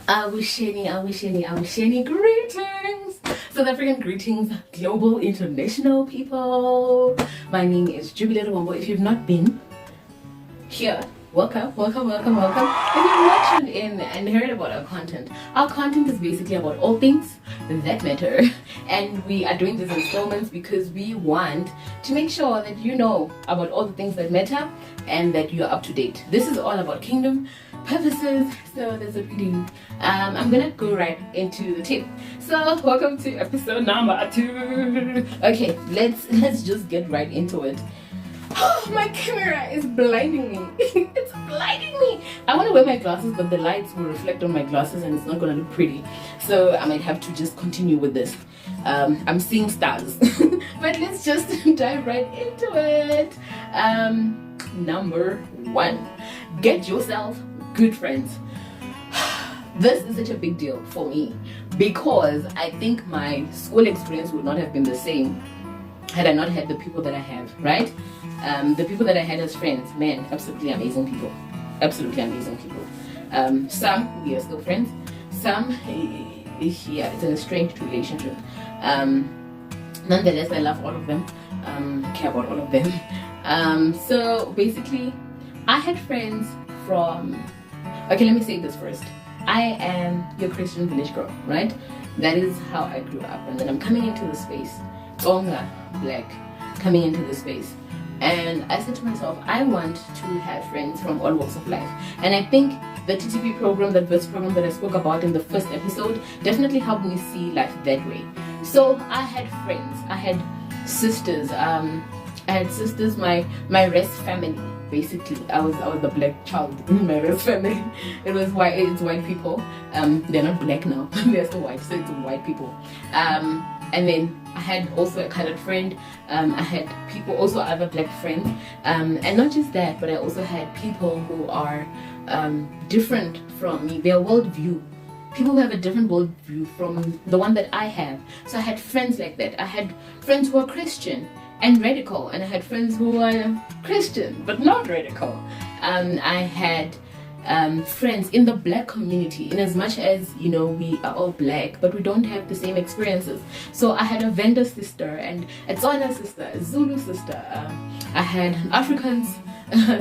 Awisheni, greetings! South African greetings, global, international people. My name is Jubilee Wombo. If you've not been here, welcome. If you've not tuned in and heard about our content is basically about all things that matter. And we are doing these installments because we want to make sure that you know about all the things that matter and that you're up to date. This is all about kingdom purposes, so that's what we do. I'm gonna go right into the tip. So welcome to episode number 2. Okay, let's just get right into it. Oh, my camera is blinding me. It's blinding me. I want to wear my glasses, but the lights will reflect on my glasses and it's not gonna look pretty, so I might have to just continue with this. I'm seeing stars. But let's just dive right into it. Number 1, get yourself good friends. This is such a big deal for me because I think my school experience would not have been the same had I not had the people that I have, right? The people that I had as friends, man, absolutely amazing people. Some we are still friends, some yeah, it's an estranged relationship. Nonetheless, I love all of them, care about all of them. So basically I had friends from, okay, let me say this first. I am your Christian village girl, right? That is how I grew up. And then I'm coming into the space, Onga, black, coming into the space. And I said to myself, I want to have friends from all walks of life. And I think the TTP program, that verse program that I spoke about in the first episode, definitely helped me see life that way. So I had friends, I had sisters, my race family. Basically, I was the black child in my race family. It's white people. They're not black now. They're still white, so it's white people. And then I had also a colored friend. I had people, also other black friends. And not just that, but I also had people who are different from me. Their worldview. People who have a different worldview from the one that I have. So I had friends like that. I had friends who are Christian and radical, and I had friends who are Christian but not radical. I had friends in the black community, in as much as, you know, we are all black but we don't have the same experiences. So I had a Venda sister and a Tswana sister, a Zulu sister, I had an African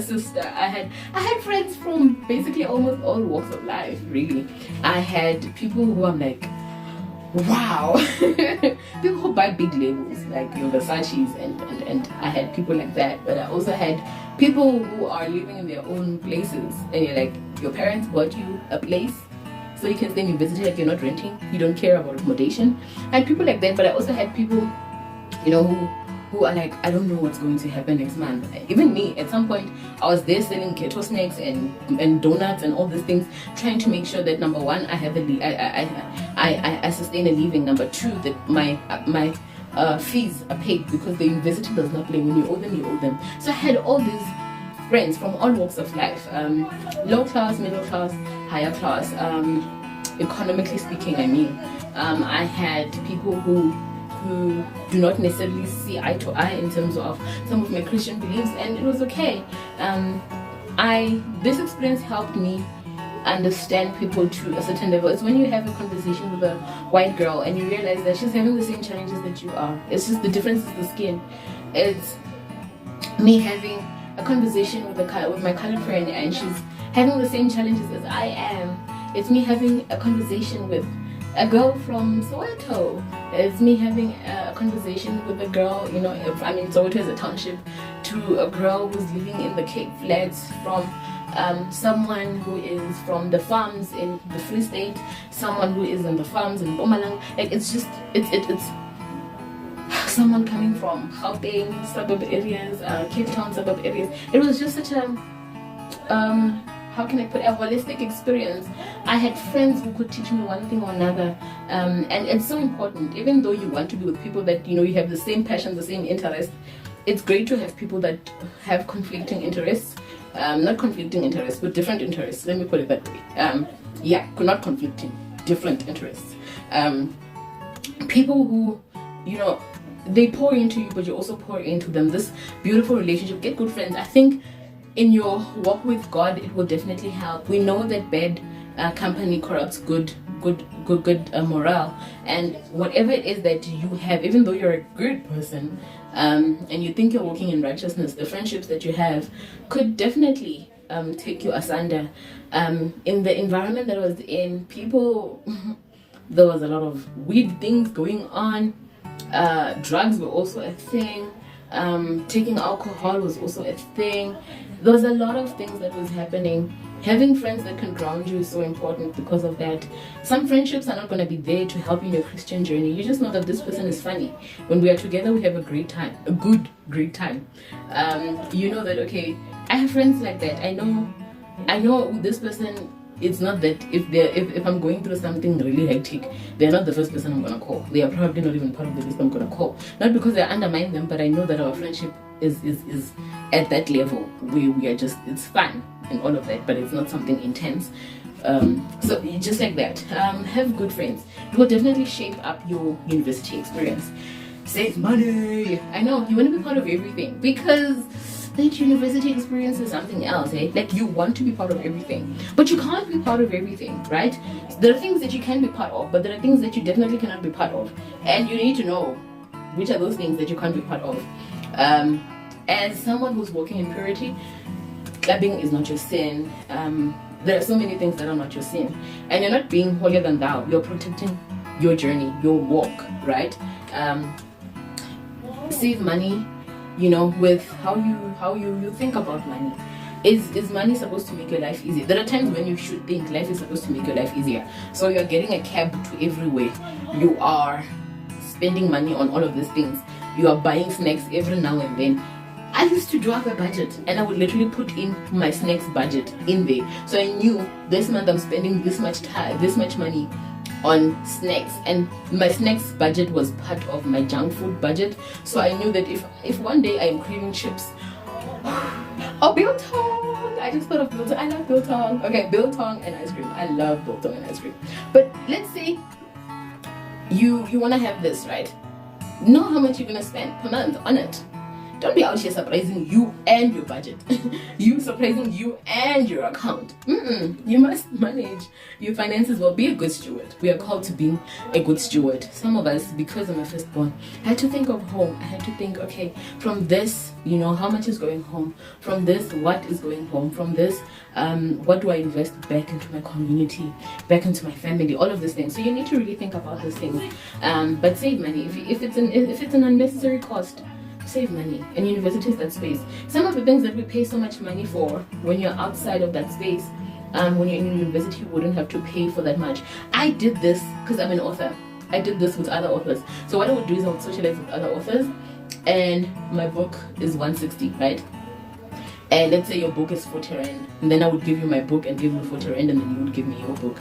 sister. I had friends from basically almost all walks of life, really. I had people who I'm like, wow. People who buy big labels like your Versace's, and I had people like that. But I also had people who are living in their own places, and you're like, your parents bought you a place so you can stay and visit it, like you're not renting, you don't care about accommodation. I had people like that. But I also had people, you know, who are like, I don't know what's going to happen next month. Even me, at some point, I was there selling keto snacks and donuts and all these things, trying to make sure that number 1, I have I sustain a living. Number 2, that my fees are paid, because the university does not play. When you owe them, you owe them. So I had all these friends from all walks of life, low class, middle class, higher class, economically speaking. I mean, I had people who do not necessarily see eye to eye in terms of some of my Christian beliefs, and it was okay. This experience helped me understand people to a certain level. It's when you have a conversation with a white girl and you realize that she's having the same challenges that you are. It's just the difference is the skin. It's me having a conversation with my colored friend and she's having the same challenges as I am. It's me having a conversation with a girl from Soweto. It's me having a conversation with a girl, you know, I mean, Soweto is a township, to a girl who's living in the Cape Flats, from someone who is from the farms in the Free State, someone who is in the farms in Mpumalanga. Like, it's just, it's someone coming from Gauteng suburb areas, Cape Town suburb areas. It was just such a how can I put, a holistic experience. I had friends who could teach me one thing or another, and it's so important. Even though you want to be with people that, you know, you have the same passion, the same interest, it's great to have people that have conflicting interests. Not conflicting interests, but different interests. Let me put it that way. Yeah, not conflicting, different interests. People who, you know, they pour into you, but you also pour into them. This beautiful relationship. Get good friends. I think in your walk with God, it will definitely help. We know that bad company corrupts good morale. And whatever it is that you have, even though you're a good person, and you think you're walking in righteousness, the friendships that you have could definitely take you asunder. In the environment that I was in, people, there was a lot of weird things going on. Drugs were also a thing. Taking alcohol was also a thing. There was a lot of things that was happening. Having friends that can ground you is so important because of that. Some friendships are not going to be there to help you in your Christian journey. You just know that this person is funny. When we are together, we have a great time, a great time. You know that, okay, I have friends like that. I know this person. It's not that if I'm going through something really hectic, they're not the first person I'm gonna call. They are probably not even part of the list I'm gonna call. Not because I undermine them, but I know that our friendship is at that level where we are just, it's fun and all of that, but it's not something intense. So just like that, have good friends. It will definitely shape up your university experience. Save money. I know you want to be part of everything, because that university experience is something else, eh? Like, you want to be part of everything, but you can't be part of everything, right? There are things that you can be part of, but there are things that you definitely cannot be part of, and you need to know which are those things that you can't be part of. As someone who's walking in purity, clubbing is not your sin. There are so many things that are not your sin, and you're not being holier than thou. You're protecting your journey, your walk, right? Save money. You know, with how you think about money. Is money supposed to make your life easier? There are times when you should think life is supposed to make your life easier. So you're getting a cab to everywhere. You are spending money on all of these things. You are buying snacks every now and then. I used to draw up a budget, and I would literally put in my snacks budget in there. So I knew this month I'm spending this much time, this much money on snacks, and my snacks budget was part of my junk food budget. So I knew that if one day I am craving chips, oh, biltong, I just thought of biltong. I love biltong. Okay, biltong and ice cream. I love biltong and ice cream. But let's say you want to have this, right? Know how much you're gonna spend per month on it. Don't be out here surprising you and your budget. You surprising you and your account. You must manage your finances well. Be a good steward. We are called to being a good steward. Some of us, because I'm a firstborn, I had to think of home. I had to think, okay, from this, you know, how much is going home? From this, what is going home? From this, what do I invest back into my community, back into my family, all of these things. So you need to really think about those things. But save money. If it's an unnecessary cost, save money. And university is that space. Some of the things that we pay so much money for, when you're outside of that space, when you're in university, you wouldn't have to pay for that much. I did this because I'm an author. I did this with other authors. So what I would do is I would socialize with other authors, and my book is 160, right? And let's say your book is 40 rand, and then I would give you my book and give you 40 rand, and then you would give me your book.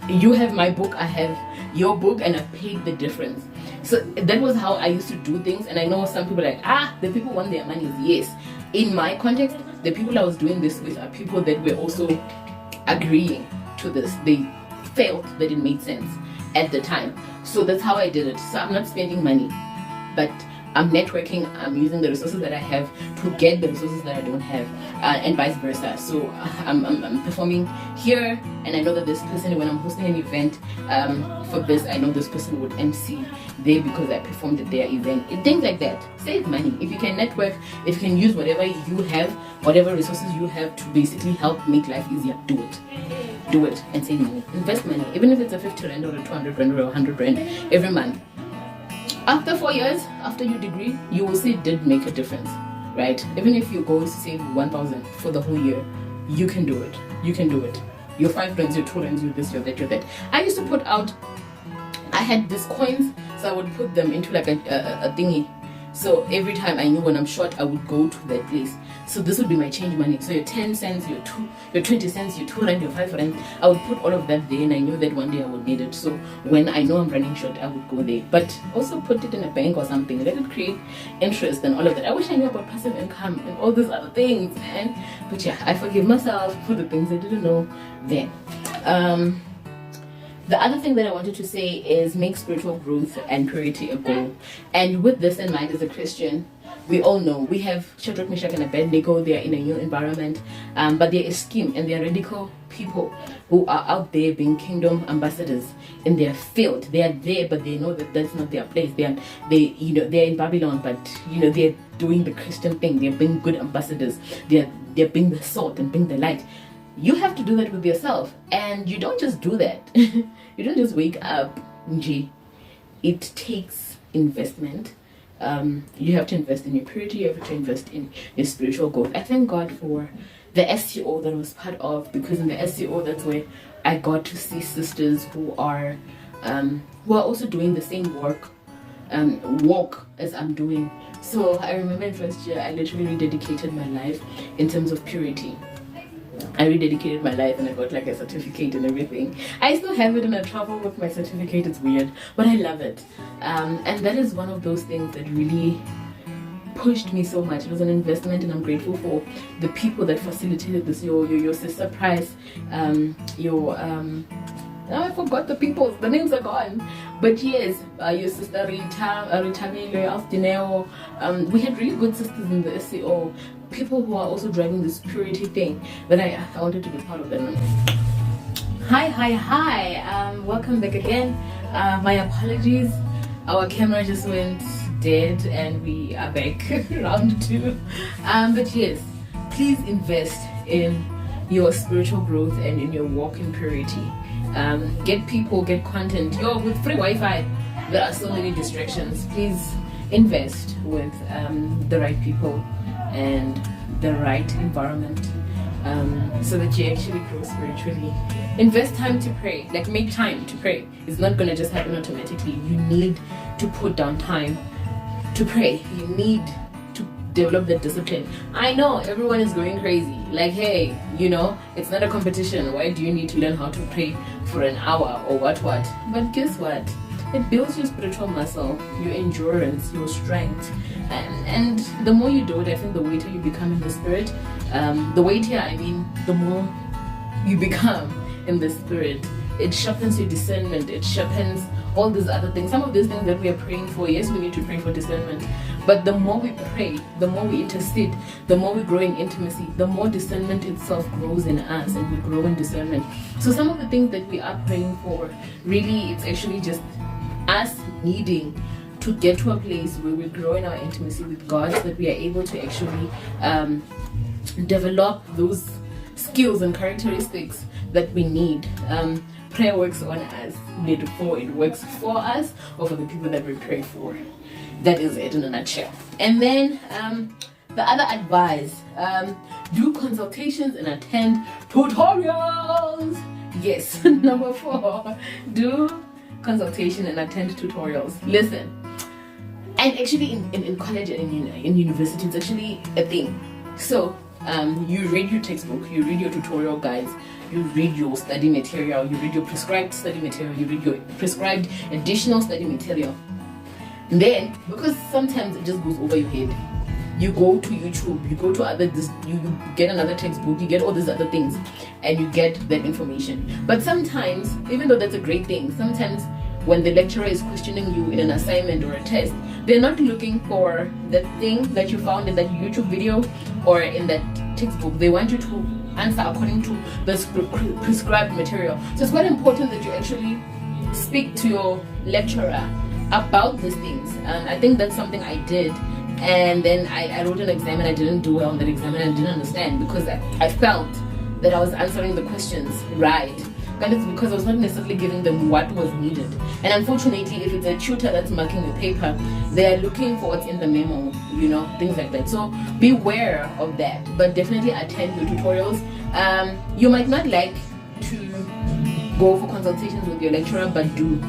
You have my book, I have your book, and I've paid the difference. So that was how I used to do things. And I know some people are like, the people want their money. Yes, in my context, the people I was doing this with are people that were also agreeing to this. They felt that it made sense at the time. So that's how I did it. So I'm not spending money, but I'm networking. I'm using the resources that I have to get the resources that I don't have, and vice versa. So I'm performing here, and I know that this person, when I'm hosting an event for this, I know this person would MC there because I performed at their event. Things like that. Save money. If you can network, if you can use whatever you have, whatever resources you have to basically help make life easier, do it. Do it and save money. Invest money, even if it's a 50 rand or a 200 rand or a 100 rand every month. After 4 years, after your degree, you will see it did make a difference, right? Even if you go to save 1,000 for the whole year, you can do it. You can do it. Your 5 rands, your 2 rands, your this, your that, your that. I used to put out, I had these coins, so I would put them into like a thingy. So every time I knew when I'm short, I would go to that place. So this would be my change money. So your 10 cents, your 20 cents, your 2 rand, your 5 rand, I would put all of that there, and I knew that one day I would need it. So when I know I'm running short, I would go there. But also put it in a bank or something. Let it create interest and all of that. I wish I knew about passive income and all these other things, man. But yeah, I forgive myself for the things I didn't know then. The other thing that I wanted to say is make spiritual growth and purity a goal. And with this in mind, as a Christian, we all know we have Shadrach, Meshach, and Abednego. They are in a new environment, but they're a scheme and they're radical people who are out there being kingdom ambassadors in their field. They are there, but they know that that's not their place. They're in Babylon, but they're doing the Christian thing. They're being good ambassadors. They're being the salt and being the light. You have to do that with yourself, and you don't just do that. You don't just wake up. It takes investment. You have to invest in your purity. You have to invest in your spiritual growth. I thank God for the SCO that I was part of, because in the SCO, that's where I got to see sisters who are also doing the same walk as I'm doing. So I remember in first year, I literally rededicated my life in terms of purity. I rededicated my life and I got like a certificate and everything. I still have it and I travel with my certificate. It's weird, but I love it. And that is one of those things that really pushed me so much. It was an investment, and I'm grateful for the people that facilitated this. Your sister Price, I forgot the people, the names are gone. But yes, your sister Rita, Alstineo. We had really good sisters in the SCO. People who are also driving this purity thing that I wanted to be part of them. Hi. Welcome back again. My apologies. Our camera just went dead and we are back round 2. But yes, please invest in your spiritual growth and in your walk in purity. Get people, get content. With free Wi-Fi, there are so many distractions. Please invest with the right people and the right environment, so that you actually grow spiritually. Invest time to pray. Like, make time to pray. It's not going to just happen automatically. You need to put down time to pray. You need to develop that discipline. I know everyone is going crazy. Like, hey, it's not a competition. Why do you need to learn how to pray for an hour or what? But guess what? It builds your spiritual muscle, your endurance, your strength. And the more you do it, I think the weightier you become in the spirit. The weightier, I mean, the more you become in the spirit. It sharpens your discernment. It sharpens all these other things. Some of these things that we are praying for, yes, we need to pray for discernment. But the more we pray, the more we intercede, the more we grow in intimacy, the more discernment itself grows in us, and we grow in discernment. So some of the things that we are praying for, really, it's actually just us needing to get to a place where we grow in our intimacy with God, so that we are able to actually develop those skills and characteristics that we need. Prayer works on us, therefore it works for us or for the people that we pray for. That is it in a nutshell. And then the other advice, do consultations and attend tutorials. Yes. Number 4, do consultation and attend tutorials. Listen, and actually in college and in university, it's actually a thing. So you read your textbook, you read your tutorial guides, you read your study material, you read your prescribed study material, you read your prescribed additional study material. And then, because sometimes it just goes over your head, you go to YouTube, you go to you get another textbook, you get all these other things, and you get that information. But sometimes, even though that's a great thing, sometimes when the lecturer is questioning you in an assignment or a test, they're not looking for that thing that you found in that YouTube video or in that textbook. They want you to answer according to the prescribed material. So it's quite important that you actually speak to your lecturer about these things. I think that's something I did, and then I wrote an exam and I didn't do well on that exam, and I didn't understand because I felt that I was answering the questions right. And it's because I was not necessarily giving them what was needed. And unfortunately, if it's a tutor that's marking the paper, they are looking for what's in the memo, things like that. So beware of that, but definitely attend the tutorials. You might not like to go for consultations with your lecturer, but do.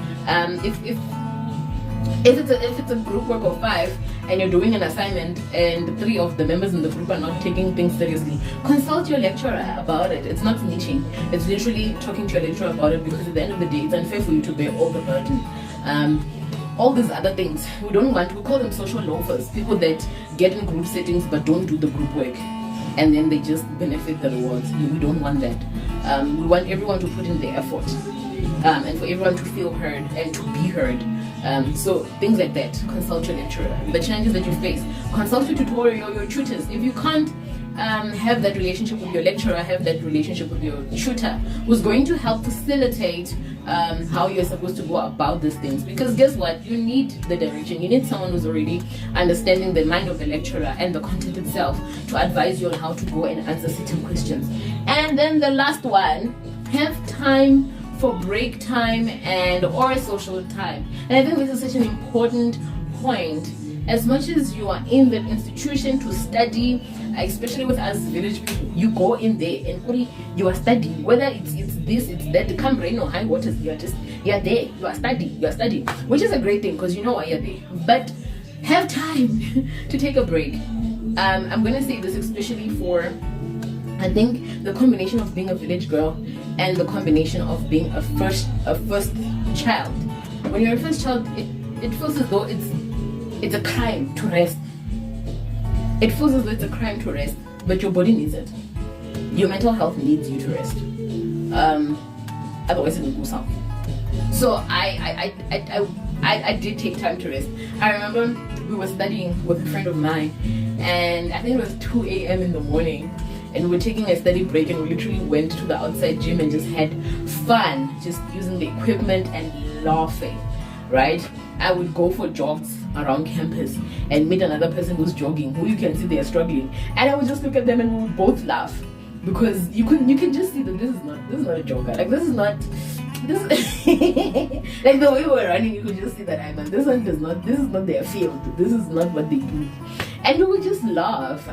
If it's a group work of 5 and you're doing an assignment and 3 of the members in the group are not taking things seriously, consult your lecturer about it. It's not snitching. It's literally talking to your lecturer about it, because at the end of the day, it's unfair for you to bear all the burden. All these other things, we call them social loafers, people that get in group settings but don't do the group work, and then they just benefit the rewards. We don't want that. We want everyone to put in their effort, and for everyone to feel heard and to be heard. So things like that. Consult your lecturer. The challenges that you face. Consult your tutor, your tutors. If you can't have that relationship with your lecturer, have that relationship with your tutor, who's going to help facilitate how you're supposed to go about these things. Because guess what? You need the direction. You need someone who's already understanding the mind of the lecturer and the content itself to advise you on how to go and answer certain questions. And then the last one, have time for break time and or social time. And I think this is such an important point. As much as you are in the institution to study, especially with us village people, you go in there and you are studying. Whether it's this, it's that, come rain or high waters, you're there, you are studying, which is a great thing because you know why you're there. But have time to take a break. I'm gonna say this especially for, I think, the combination of being a village girl and the combination of being a first child. When you're a first child, it feels as though it's a crime to rest. It feels as though it's a crime to rest, but your body needs it. Your mental health needs you to rest. Otherwise, it will go south. So I did take time to rest. I remember we were studying with a friend of mine, and I think it was 2 a.m. in the morning, and we were taking a study break, and we literally went to the outside gym and just had fun, just using the equipment and laughing, right? I would go for jogs around campus and meet another person who's jogging, who you can see they are struggling, and I would just look at them and we would both laugh, because you can just see that this is not a jogger. Like, this is like the way we were running, you could just see that this is not their field, this is not what they do, and we would just laugh.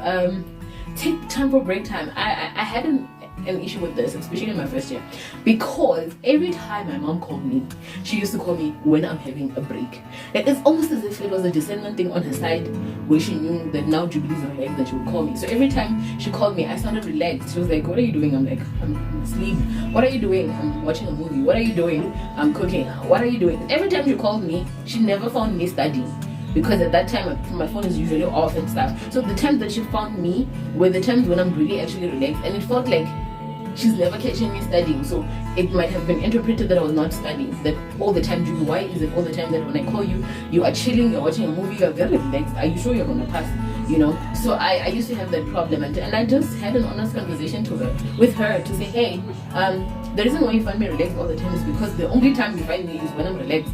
Take time for break time. I had an issue with this, especially in my first year, because every time my mom called me, she used to call me when I'm having a break. Like, it's almost as if it was a discernment thing on her side, where she knew that now Jubilee's on her egg, that she would call me. So every time she called me, I sounded relaxed. She was like, "What are you doing?" I'm like, "I'm asleep." "What are you doing?" "I'm watching a movie." "What are you doing?" "I'm cooking." "What are you doing?" Every time she called me, she never found me studying, because at that time my phone is usually off and stuff. So the times that she found me were the times when I'm really actually relaxed, and it felt like she's never catching me studying. So it might have been interpreted that I was not studying, that all the time. Julie, why is it all the time that when I call you, you are chilling, you're watching a movie, you're very relaxed? Are you sure you're gonna pass? You know? So I used to have that problem, and I just had an honest conversation with her to say, hey, the reason why you find me relaxed all the time is because the only time you find me is when I'm relaxed.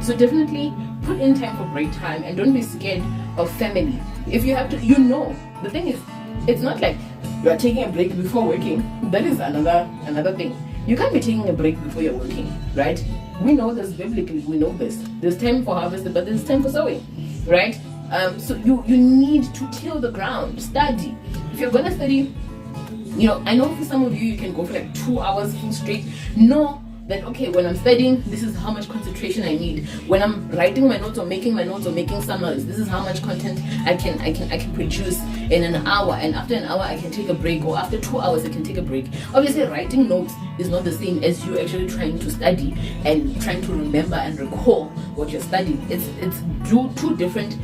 So definitely put in time for break time, and don't be scared of family. If you have to, the thing is, it's not like you are taking a break before working. That is another thing. You can't be taking a break before you're working, right? We know this biblically, we know this. There's time for harvest, but there's time for sowing, right? So you need to till the ground, study. If you're gonna study, I know for some of you can go for like 2 hours full straight. Know that, okay, when I'm studying, this is how much concentration I need. When I'm writing my notes or making my notes or making summaries, this is how much content I can produce in an hour, and after an hour I can take a break, or after 2 hours I can take a break. Obviously, writing notes is not the same as you actually trying to study and trying to remember and recall what you're studying. It's two different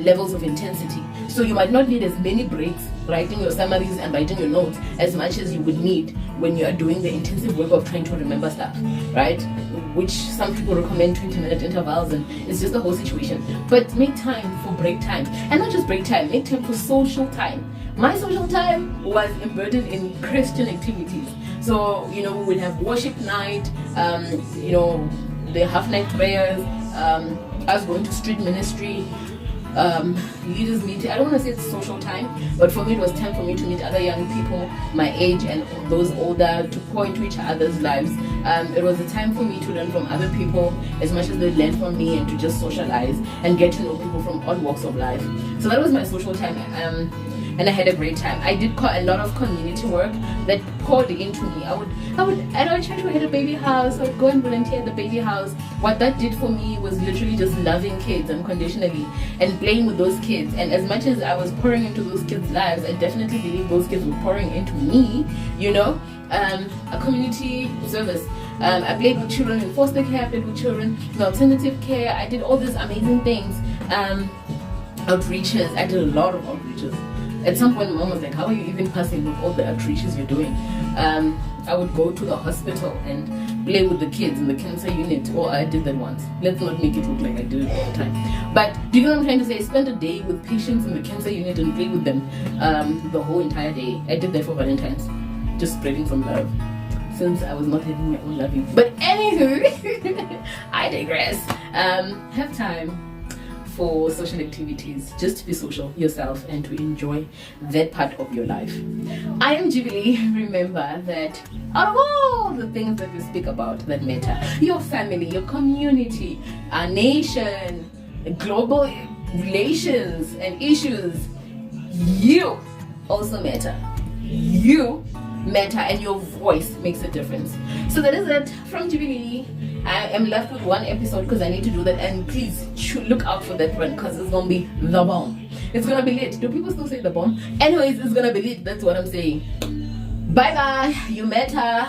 levels of intensity. So you might not need as many breaks writing your summaries and writing your notes as much as you would need when you are doing the intensive work of trying to remember stuff, right? Which some people recommend 20-minute intervals, and it's just the whole situation. But make time for break time, and not just break time, make time for social time. My social time was embedded in Christian activities. So, we would have worship night, the half-night prayers, I was going to street ministry, leaders meeting. I don't want to say it's social time, but for me it was time for me to meet other young people my age and those older, to pour into each other's lives. It was a time for me to learn from other people as much as they learned from me, and to just socialize and get to know people from all walks of life. So that was my social time, and I had a great time. I did a lot of community work that poured into me. I would at our church, we had a baby house. I would go and volunteer at the baby house. What that did for me was literally just loving kids unconditionally and playing with those kids. And as much as I was pouring into those kids' lives, I definitely believe those kids were pouring into me. A community service. I played with children in foster care. I played with children in alternative care. I did all these amazing things. Outreaches. I did a lot of outreaches. At some point, my mom was like, how are you even passing with all the outreaches you're doing? I would go to the hospital and play with the kids in the cancer unit. Or I did that once. Let's not make it look like I did it all the time. But do you know what I'm trying to say? Spend a day with patients in the cancer unit and play with them the whole entire day. I did that for Valentine's. Just spreading some love. Since I was not having my own loving. But anywho, I digress. Have time for social activities, just to be social yourself and to enjoy that part of your life. I am Jubilee. Remember that out of all the things that we speak about that matter, your family, your community, our nation, global relations and issues, you also matter. You matter, and your voice makes a difference. So that is it from Jubilee. I am left with one episode because I need to do that, and please look out for that one because it's gonna be the bomb. It's gonna be lit. Do people still say the bomb? Anyways, it's gonna be lit. That's what I'm saying. Bye bye. You matter.